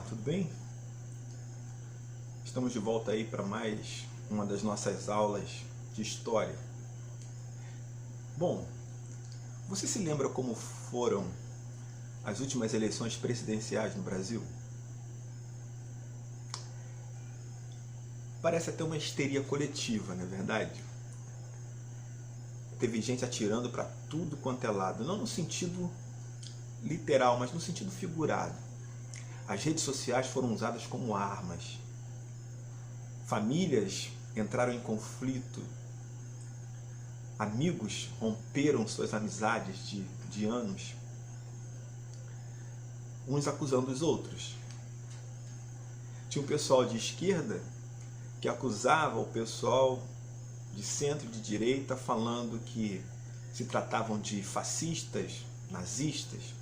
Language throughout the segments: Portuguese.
tudo bem? Estamos de volta aí para mais uma das nossas aulas de história. Bom, você se lembra como foram as últimas eleições presidenciais no Brasil? Parece até uma histeria coletiva, não é verdade? Teve gente atirando para tudo quanto é lado, não no sentido literal, mas no sentido figurado. As redes sociais foram usadas como armas. Famílias entraram em conflito. Amigos romperam suas amizades de anos, uns acusando os outros. Tinha um pessoal de esquerda que acusava o pessoal de centro e de direita, falando que se tratavam de fascistas, nazistas.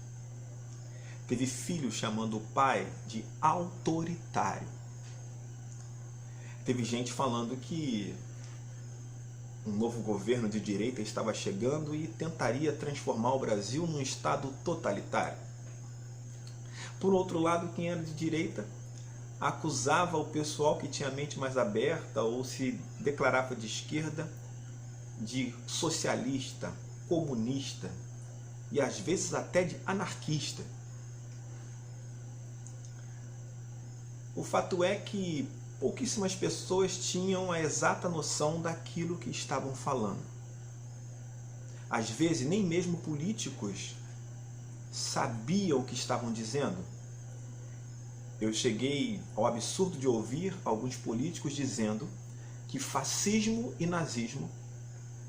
Teve filho chamando o pai de autoritário. Teve gente falando que um novo governo de direita estava chegando e tentaria transformar o Brasil num estado totalitário. Por outro lado, quem era de direita acusava o pessoal que tinha a mente mais aberta ou se declarava de esquerda de socialista, comunista e às vezes até de anarquista. O fato é que pouquíssimas pessoas tinham a exata noção daquilo que estavam falando. Às vezes, nem mesmo políticos sabiam o que estavam dizendo. Eu cheguei ao absurdo de ouvir alguns políticos dizendo que fascismo e nazismo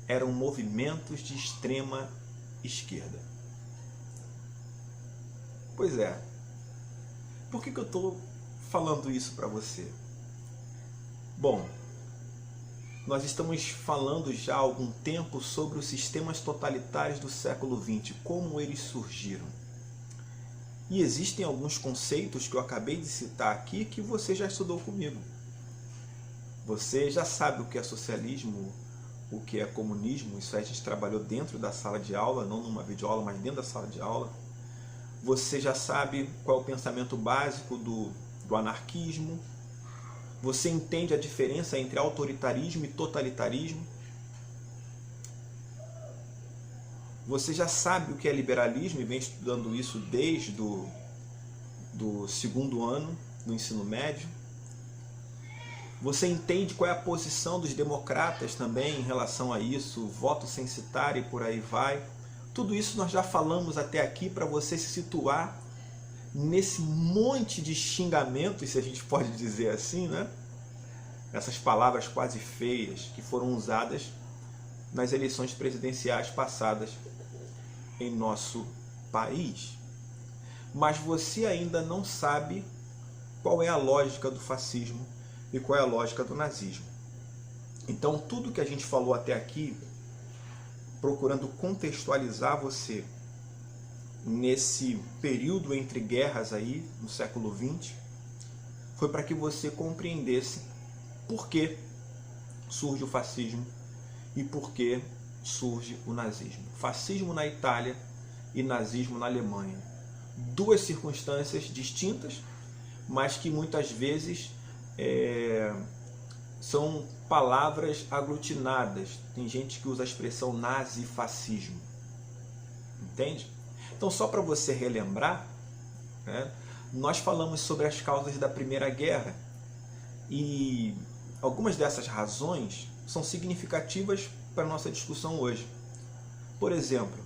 eram movimentos de extrema esquerda. Pois é. Por que eu estou falando isso para você? Bom, nós estamos falando já há algum tempo sobre os sistemas totalitários do século XX, como eles surgiram. E existem alguns conceitos que eu acabei de citar aqui que você já estudou comigo. Você já sabe o que é socialismo, o que é comunismo, isso aí a gente trabalhou dentro da sala de aula, não numa videoaula, mas dentro da sala de aula. Você já sabe qual é o pensamento básico do anarquismo. Você entende a diferença entre autoritarismo e totalitarismo. Você já sabe o que é liberalismo e vem estudando isso desde do segundo ano do ensino médio. Você entende qual é a posição dos democratas também em relação a isso, voto censitário e por aí vai. Tudo isso nós já falamos até aqui para você se situar nesse monte de xingamentos, se a gente pode dizer assim, né? Essas palavras quase feias que foram usadas nas eleições presidenciais passadas em nosso país. Mas você ainda não sabe qual é a lógica do fascismo e qual é a lógica do nazismo. Então, tudo que a gente falou até aqui, procurando contextualizar você nesse período entre guerras aí, no século XX, foi para que você compreendesse por que surge o fascismo e por que surge o nazismo. Fascismo na Itália e nazismo na Alemanha. Duas circunstâncias distintas, mas que muitas vezes são palavras aglutinadas. Tem gente que usa a expressão nazifascismo. Entende? Então, só para você relembrar, né, nós falamos sobre as causas da Primeira Guerra e algumas dessas razões são significativas para a nossa discussão hoje. Por exemplo,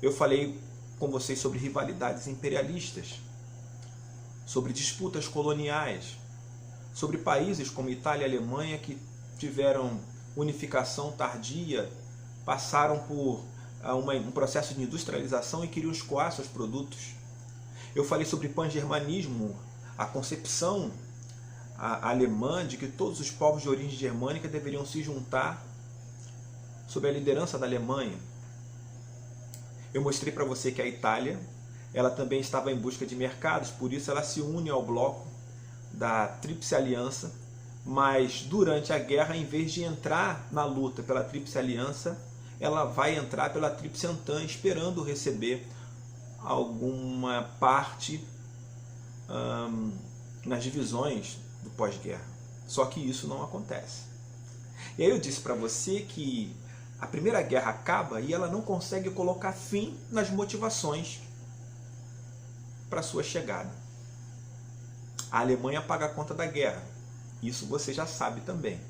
eu falei com vocês sobre rivalidades imperialistas, sobre disputas coloniais, sobre países como Itália e Alemanha que tiveram unificação tardia, passaram por um processo de industrialização e queriam escoar seus produtos. Eu falei sobre pangermanismo, a concepção alemã de que todos os povos de origem germânica deveriam se juntar sob a liderança da Alemanha. Eu mostrei para você que a Itália, ela também estava em busca de mercados, por isso ela se une ao bloco da Tríplice Aliança, mas durante a guerra, em vez de entrar na luta pela Tríplice Aliança, ela vai entrar pela Tríplice Entente, esperando receber alguma parte nas divisões do pós-guerra. Só que isso não acontece. E aí eu disse para você que a Primeira Guerra acaba e ela não consegue colocar fim nas motivações para sua chegada. A Alemanha paga a conta da guerra. Isso você já sabe também.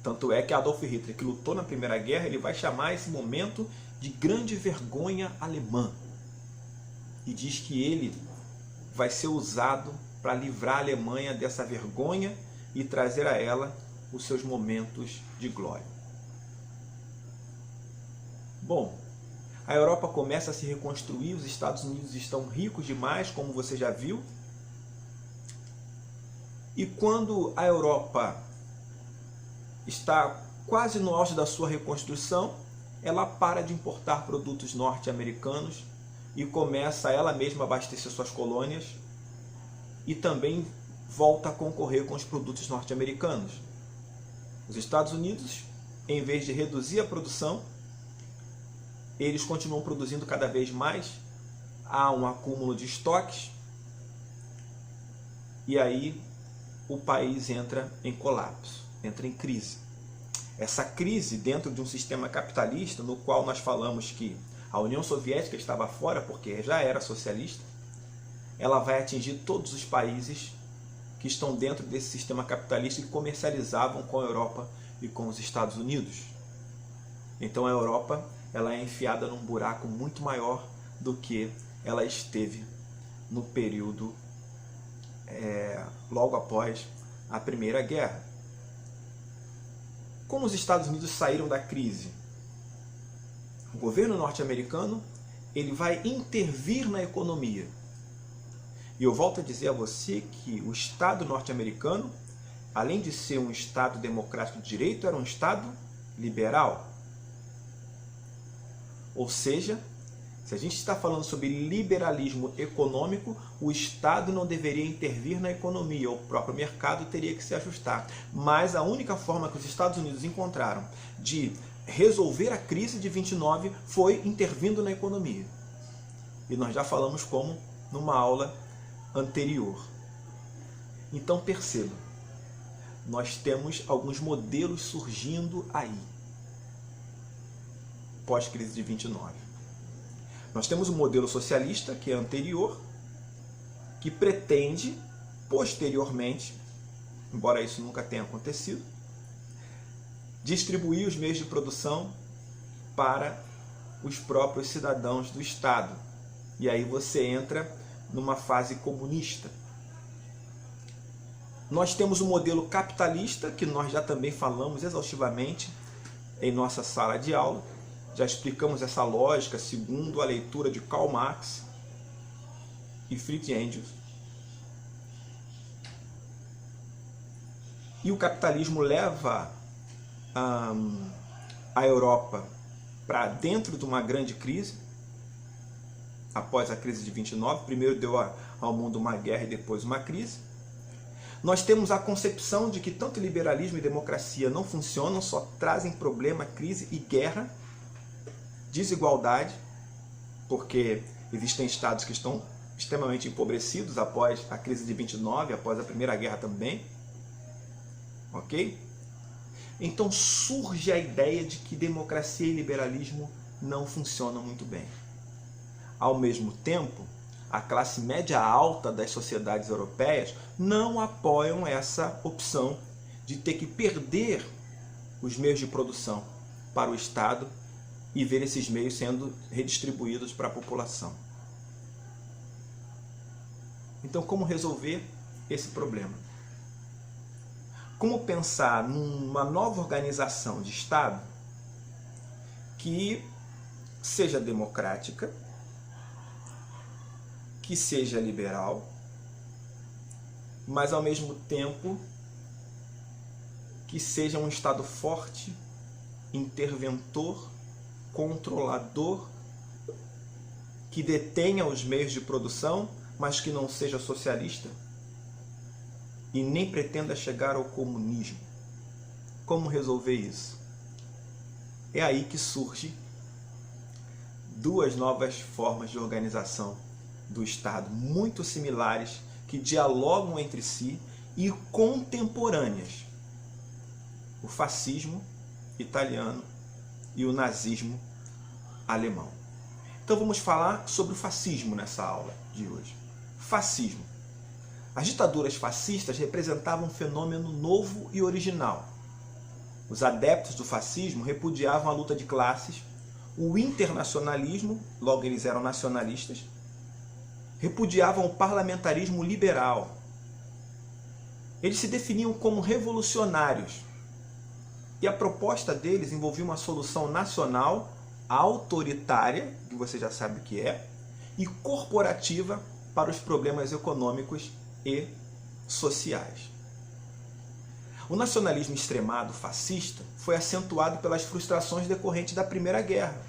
Tanto é que Adolf Hitler, que lutou na Primeira Guerra, ele vai chamar esse momento de grande vergonha alemã. E diz que ele vai ser usado para livrar a Alemanha dessa vergonha e trazer a ela os seus momentos de glória. Bom, a Europa começa a se reconstruir, os Estados Unidos estão ricos demais, como você já viu. E quando a Europa está quase no auge da sua reconstrução, ela para de importar produtos norte-americanos e começa ela mesma a abastecer suas colônias e também volta a concorrer com os produtos norte-americanos. Os Estados Unidos, em vez de reduzir a produção, eles continuam produzindo cada vez mais, há um acúmulo de estoques e aí o país entra em colapso, entra em crise. Essa crise dentro de um sistema capitalista no qual nós falamos que a União Soviética estava fora porque já era socialista, ela vai atingir todos os países que estão dentro desse sistema capitalista e que comercializavam com a Europa e com os Estados Unidos. Então a Europa ela é enfiada num buraco muito maior do que ela esteve no período logo após a Primeira Guerra. Como os Estados Unidos saíram da crise? O governo norte-americano ele vai intervir na economia. E eu volto a dizer a você que o Estado norte-americano, além de ser um Estado democrático de direito, era um Estado liberal. Ou seja, se a gente está falando sobre liberalismo econômico, o Estado não deveria intervir na economia, o próprio mercado teria que se ajustar. Mas a única forma que os Estados Unidos encontraram de resolver a crise de 29 foi intervindo na economia. E nós já falamos como numa aula anterior. Então perceba, nós temos alguns modelos surgindo aí, pós-crise de 29. Nós temos um modelo socialista, que é anterior, que pretende, posteriormente, embora isso nunca tenha acontecido, distribuir os meios de produção para os próprios cidadãos do Estado. E aí você entra numa fase comunista. Nós temos um modelo capitalista, que nós já também falamos exaustivamente em nossa sala de aula. Já explicamos essa lógica segundo a leitura de Karl Marx e Friedrich Engels. E o capitalismo leva a Europa para dentro de uma grande crise, após a crise de 29. Primeiro deu ao mundo uma guerra e depois uma crise. Nós temos a concepção de que tanto liberalismo e democracia não funcionam, só trazem problema, crise e guerra, desigualdade, porque existem estados que estão extremamente empobrecidos após a crise de 29, após a Primeira Guerra também. Ok? Então surge a ideia de que democracia e liberalismo não funcionam muito bem. Ao mesmo tempo, a classe média alta das sociedades europeias não apoiam essa opção de ter que perder os meios de produção para o Estado e ver esses meios sendo redistribuídos para a população. Então, como resolver esse problema? Como pensar numa nova organização de Estado que seja democrática, que seja liberal, mas ao mesmo tempo que seja um Estado forte, interventor, controlador, que detenha os meios de produção, mas que não seja socialista e nem pretenda chegar ao comunismo. Como resolver isso? É aí que surge duas novas formas de organização do Estado, muito similares, que dialogam entre si e contemporâneas: o fascismo italiano e o nazismo alemão. Então vamos falar sobre o fascismo nessa aula de hoje. Fascismo. As ditaduras fascistas representavam um fenômeno novo e original. Os adeptos do fascismo repudiavam a luta de classes, o internacionalismo, logo eles eram nacionalistas, repudiavam o parlamentarismo liberal. Eles se definiam como revolucionários. E a proposta deles envolvia uma solução nacional, autoritária, que você já sabe o que é, e corporativa para os problemas econômicos e sociais. O nacionalismo extremado fascista foi acentuado pelas frustrações decorrentes da Primeira Guerra.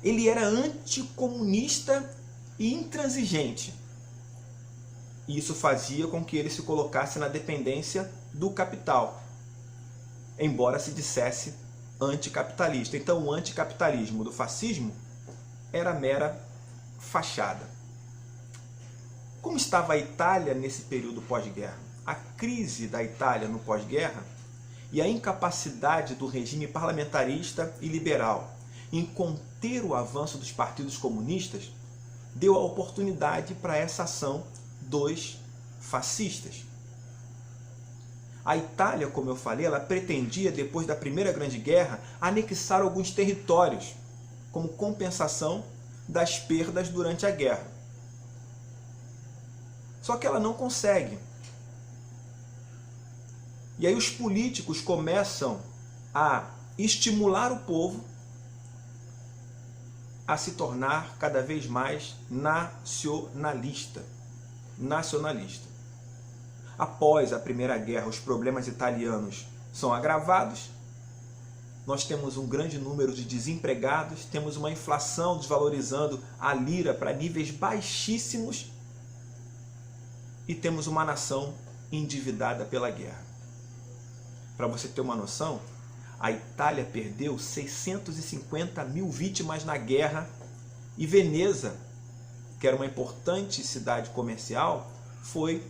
Ele era anticomunista e intransigente. E isso fazia com que ele se colocasse na dependência do capital, embora se dissesse anticapitalista. Então o anticapitalismo do fascismo era mera fachada. Como estava a Itália nesse período pós-guerra? A crise da Itália no pós-guerra e a incapacidade do regime parlamentarista e liberal em conter o avanço dos partidos comunistas deu a oportunidade para essa ação dos fascistas. A Itália, como eu falei, ela pretendia, depois da Primeira Grande Guerra, anexar alguns territórios como compensação das perdas durante a guerra. Só que ela não consegue. E aí os políticos começam a estimular o povo a se tornar cada vez mais nacionalista. Após a Primeira Guerra, os problemas italianos são agravados. Nós temos um grande número de desempregados, temos uma inflação desvalorizando a lira para níveis baixíssimos e temos uma nação endividada pela guerra. Para você ter uma noção, a Itália perdeu 650 mil vítimas na guerra e Veneza, que era uma importante cidade comercial, foi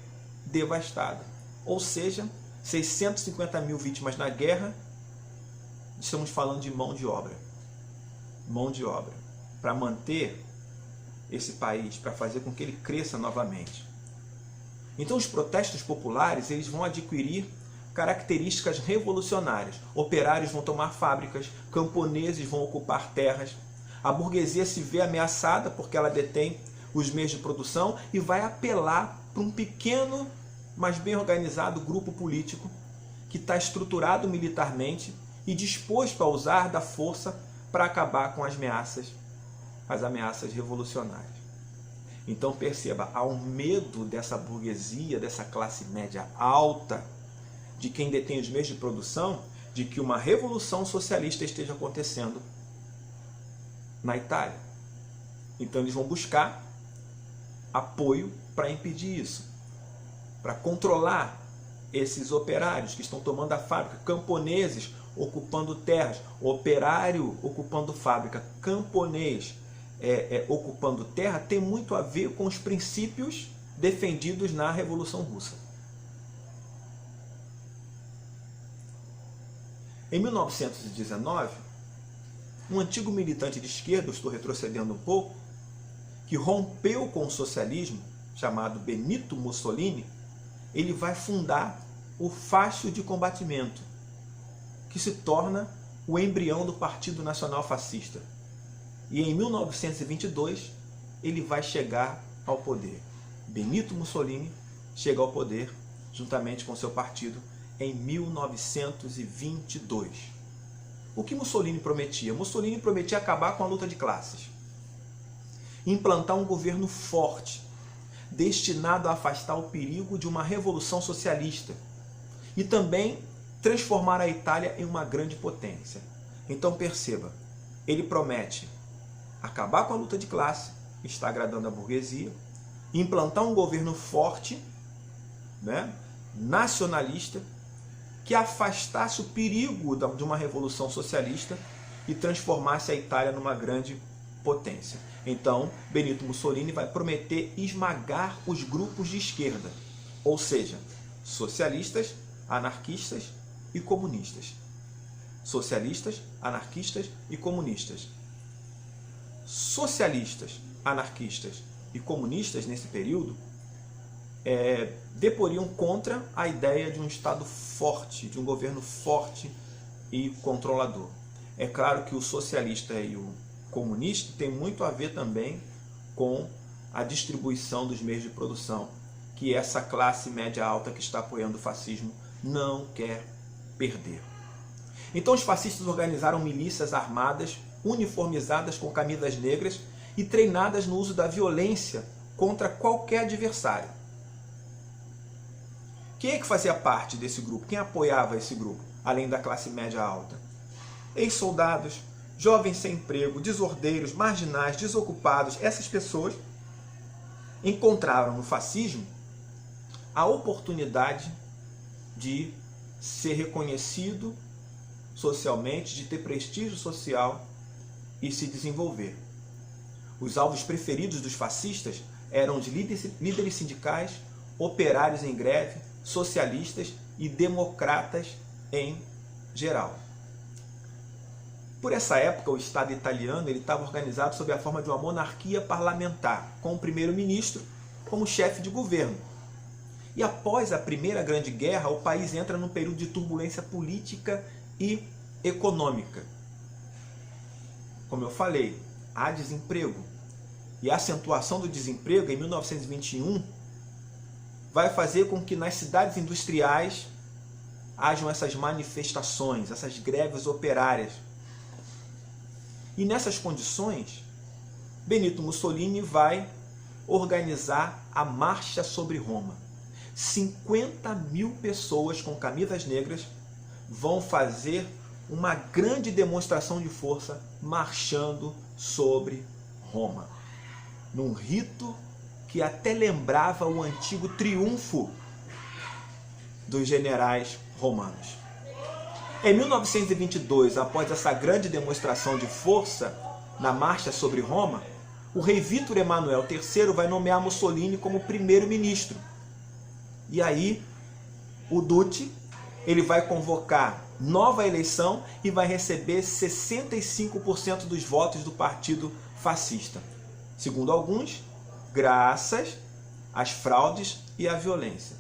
devastada. Ou seja, 650 mil vítimas na guerra, estamos falando de mão de obra. Mão de obra. Para manter esse país, para fazer com que ele cresça novamente. Então os protestos populares eles vão adquirir características revolucionárias. Operários vão tomar fábricas, camponeses vão ocupar terras, a burguesia se vê ameaçada porque ela detém os meios de produção e vai apelar para um pequeno, mas bem organizado grupo político que está estruturado militarmente e disposto a usar da força para acabar com as ameaças revolucionárias. Então perceba, há um medo dessa burguesia, dessa classe média alta, de quem detém os meios de produção, de que uma revolução socialista esteja acontecendo na Itália. Então eles vão buscar apoio para impedir isso, para controlar esses operários que estão tomando a fábrica, camponeses ocupando terras, operário ocupando fábrica, camponês ocupando terra, tem muito a ver com os princípios defendidos na Revolução Russa. Em 1919, um antigo militante de esquerda, eu estou retrocedendo um pouco, que rompeu com o socialismo, chamado Benito Mussolini, ele vai fundar o Fácio de Combatimento, que se torna o embrião do Partido Nacional Fascista. E em 1922, ele vai chegar ao poder. Benito Mussolini chega ao poder, juntamente com seu partido, em 1922. O que Mussolini prometia? Mussolini prometia acabar com a luta de classes, implantar um governo forte, destinado a afastar o perigo de uma revolução socialista e também transformar a Itália em uma grande potência. Então perceba, ele promete acabar com a luta de classe, está agradando a burguesia, implantar um governo forte, nacionalista, que afastasse o perigo de uma revolução socialista e transformasse a Itália numa grande potência. Então, Benito Mussolini vai prometer esmagar os grupos de esquerda, ou seja, socialistas, anarquistas e comunistas. Socialistas, anarquistas e comunistas. Socialistas, anarquistas e comunistas, nesse período, deporiam contra a ideia de um Estado forte, de um governo forte e controlador. É claro que o socialista e o comunista tem muito a ver também com a distribuição dos meios de produção, que essa classe média alta que está apoiando o fascismo não quer perder. Então os fascistas organizaram milícias armadas, uniformizadas com camisas negras e treinadas no uso da violência contra qualquer adversário. Quem é que fazia parte desse grupo? Quem apoiava esse grupo, além da classe média alta? Ex-soldados, jovens sem emprego, desordeiros, marginais, desocupados. Essas pessoas encontraram no fascismo a oportunidade de ser reconhecido socialmente, de ter prestígio social e se desenvolver. Os alvos preferidos dos fascistas eram os líderes sindicais, operários em greve, socialistas e democratas em geral. Por essa época, o Estado italiano estava organizado sob a forma de uma monarquia parlamentar, com o primeiro-ministro como chefe de governo. E após a Primeira Grande Guerra, o país entra num período de turbulência política e econômica. Como eu falei, há desemprego. E a acentuação do desemprego em 1921 vai fazer com que nas cidades industriais hajam essas manifestações, essas greves operárias. E nessas condições, Benito Mussolini vai organizar a Marcha sobre Roma. 50.000 pessoas com camisas negras vão fazer uma grande demonstração de força marchando sobre Roma, num rito que até lembrava o antigo triunfo dos generais romanos. Em 1922, após essa grande demonstração de força na marcha sobre Roma, o rei Vítor Emanuel III vai nomear Mussolini como primeiro-ministro. E aí, o Duce, ele vai convocar nova eleição e vai receber 65% dos votos do partido fascista. Segundo alguns, graças às fraudes e à violência.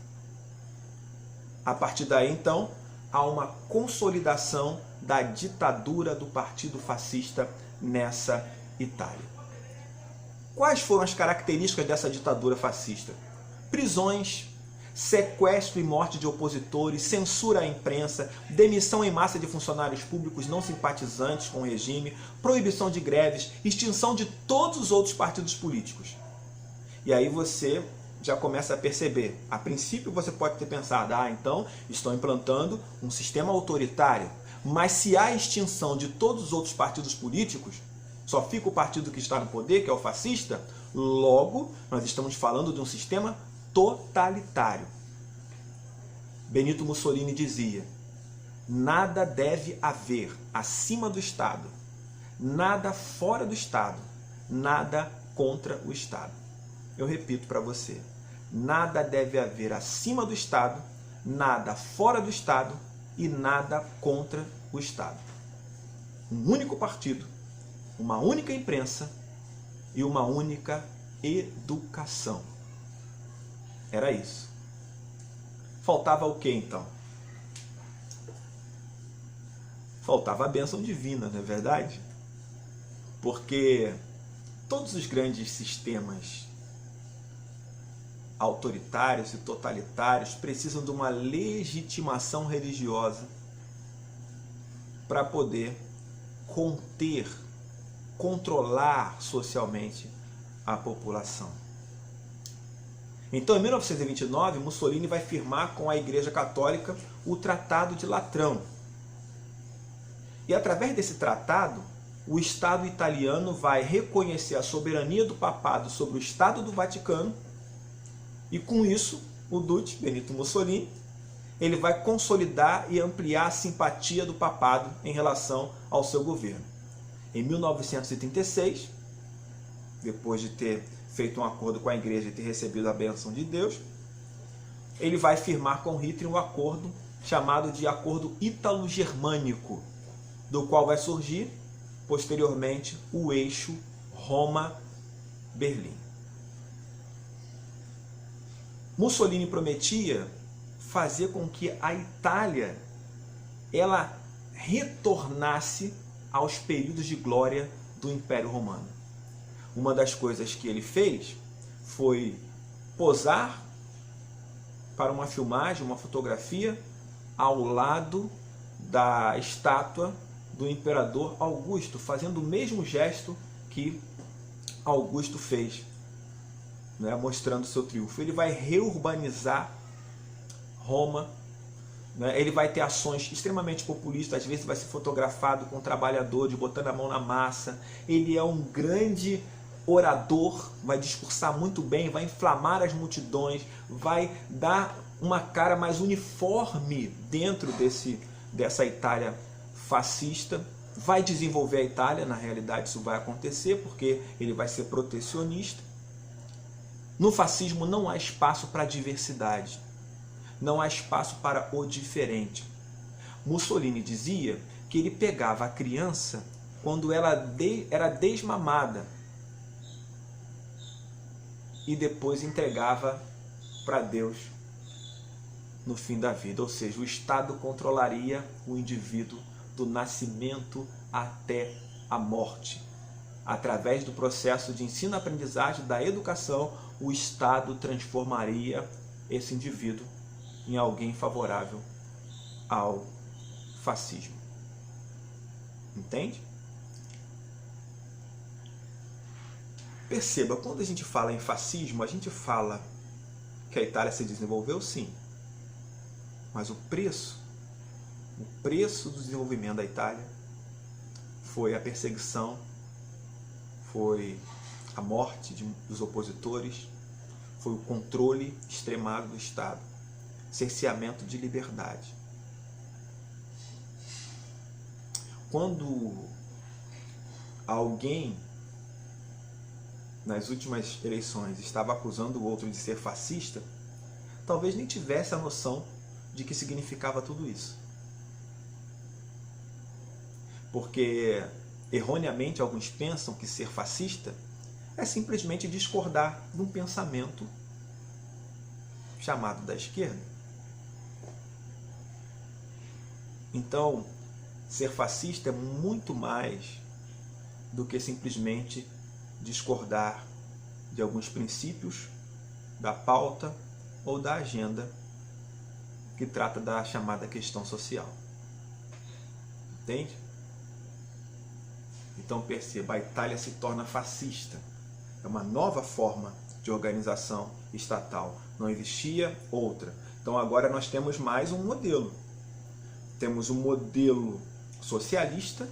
A partir daí, então, há uma consolidação da ditadura do partido fascista nessa Itália. Quais foram as características dessa ditadura fascista? Prisões, sequestro e morte de opositores, censura à imprensa, demissão em massa de funcionários públicos não simpatizantes com o regime, proibição de greves, extinção de todos os outros partidos políticos. E aí você já começa a perceber. A princípio você pode ter pensado, então estão implantando um sistema autoritário. Mas se há extinção de todos os outros partidos políticos, só fica o partido que está no poder, que é o fascista, logo nós estamos falando de um sistema totalitário. Benito Mussolini dizia: nada deve haver acima do Estado, nada fora do Estado, nada contra o Estado. Eu repito para você: nada deve haver acima do Estado, nada fora do Estado e nada contra o Estado. Um único partido, uma única imprensa e uma única educação. Era isso. Faltava o que então? Faltava a bênção divina, não é verdade? Porque todos os grandes sistemas autoritários e totalitários precisam de uma legitimação religiosa para poder conter, controlar socialmente a população. Então, em 1929, Mussolini vai firmar com a Igreja Católica o Tratado de Latrão. E através desse tratado, o Estado italiano vai reconhecer a soberania do papado sobre o Estado do Vaticano. E com isso, o Duce, Benito Mussolini, ele vai consolidar e ampliar a simpatia do papado em relação ao seu governo. Em 1936, depois de ter feito um acordo com a igreja e ter recebido a bênção de Deus, ele vai firmar com Hitler um acordo chamado de Acordo Ítalo-Germânico, do qual vai surgir, posteriormente, o eixo Roma-Berlim. Mussolini prometia fazer com que a Itália ela retornasse aos períodos de glória do Império Romano. Uma das coisas que ele fez foi posar para uma filmagem, uma fotografia, ao lado da estátua do imperador Augusto, fazendo o mesmo gesto que Augusto fez, né, mostrando seu triunfo. Ele vai reurbanizar Roma, né, ele vai ter ações extremamente populistas, às vezes vai ser fotografado com trabalhadores, botando a mão na massa. Ele é um grande orador, vai discursar muito bem, vai inflamar as multidões, vai dar uma cara mais uniforme dentro dessa Itália fascista, vai desenvolver a Itália, na realidade isso vai acontecer, porque ele vai ser protecionista. No fascismo não há espaço para diversidade, não há espaço para o diferente. Mussolini dizia que ele pegava a criança quando ela era desmamada e depois entregava para Deus no fim da vida. Ou seja, o Estado controlaria o indivíduo do nascimento até a morte. Através do processo de ensino-aprendizagem da educação, o Estado transformaria esse indivíduo em alguém favorável ao fascismo. Entende? Perceba, quando a gente fala em fascismo, a gente fala que a Itália se desenvolveu, sim. Mas o preço do desenvolvimento da Itália foi a perseguição, foi a morte dos opositores, foi o controle extremado do Estado, cerceamento de liberdade. Quando alguém nas últimas eleições estava acusando o outro de ser fascista, talvez nem tivesse a noção de que significava tudo isso. Porque, erroneamente, alguns pensam que ser fascista é simplesmente discordar de um pensamento chamado da esquerda. Então, ser fascista é muito mais do que simplesmente discordar de alguns princípios, da pauta ou da agenda que trata da chamada questão social. Entende? Então perceba, a Itália se torna fascista. É uma nova forma de organização estatal. Não existia outra. Então agora nós temos mais um modelo. Temos um modelo socialista,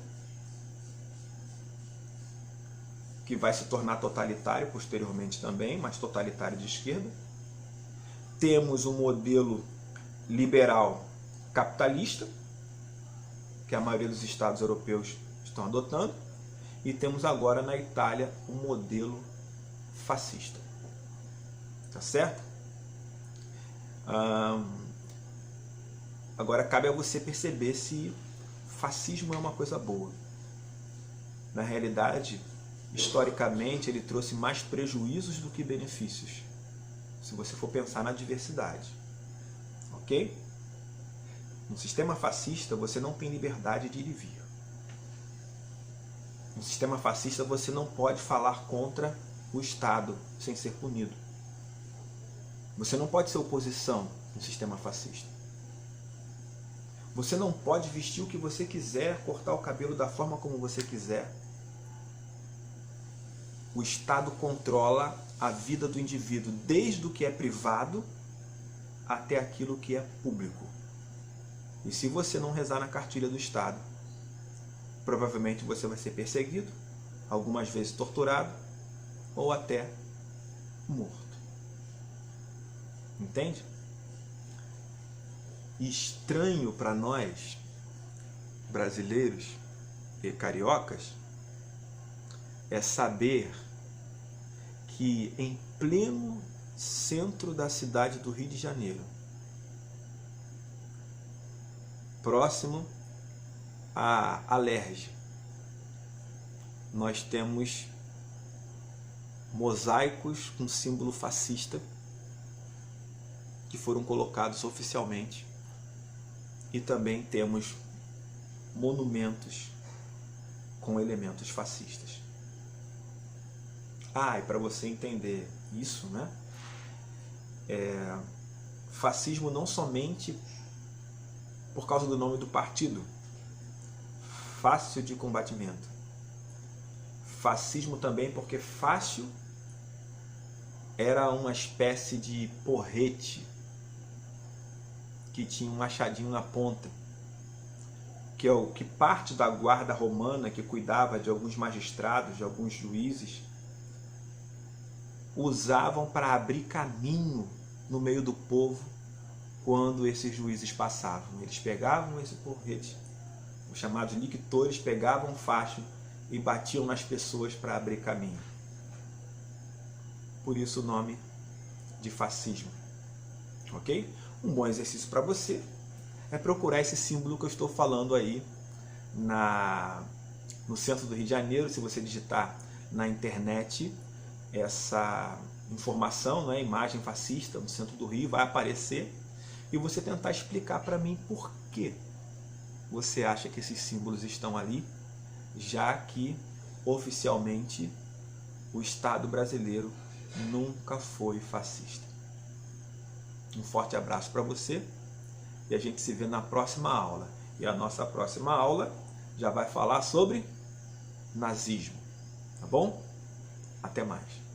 que vai se tornar totalitário posteriormente também, mas totalitário de esquerda. Temos um modelo liberal capitalista, que a maioria dos estados europeus estão adotando. E temos agora na Itália um modelo fascista. Tá certo? Agora cabe a você perceber se fascismo é uma coisa boa. Na realidade, historicamente, ele trouxe mais prejuízos do que benefícios, se você for pensar na diversidade. Ok? No sistema fascista, você não tem liberdade de ir e vir. No sistema fascista, você não pode falar contra o Estado sem ser punido. Você não pode ser oposição no sistema fascista. Você não pode vestir o que você quiser, cortar o cabelo da forma como você quiser. O Estado controla a vida do indivíduo, desde o que é privado até aquilo que é público. E se você não rezar na cartilha do Estado, provavelmente você vai ser perseguido, algumas vezes torturado ou até morto. Entende? Estranho para nós, brasileiros e cariocas, é saber que em pleno centro da cidade do Rio de Janeiro, próximo à Alerj, nós temos mosaicos com símbolo fascista que foram colocados oficialmente, e também temos monumentos com elementos fascistas. E para você entender isso, né? Fascismo não somente por causa do nome do partido, fácil de combatimento. Fascismo também porque fácil era uma espécie de porrete que tinha um machadinho na ponta, que é o que parte da guarda romana que cuidava de alguns magistrados, de alguns juízes, usavam para abrir caminho no meio do povo quando esses juízes passavam. Eles pegavam esse porrete, os chamados lictores, pegavam o facho e batiam nas pessoas para abrir caminho. Por isso o nome de fascismo. Ok? Um bom exercício para você é procurar esse símbolo que eu estou falando aí no centro do Rio de Janeiro. Se você digitar na internet essa informação, né, imagem fascista no centro do Rio, vai aparecer, e você tentar explicar para mim por que você acha que esses símbolos estão ali, já que oficialmente o Estado brasileiro nunca foi fascista. Um forte abraço para você e a gente se vê na próxima aula. E a nossa próxima aula já vai falar sobre nazismo, tá bom? Até mais.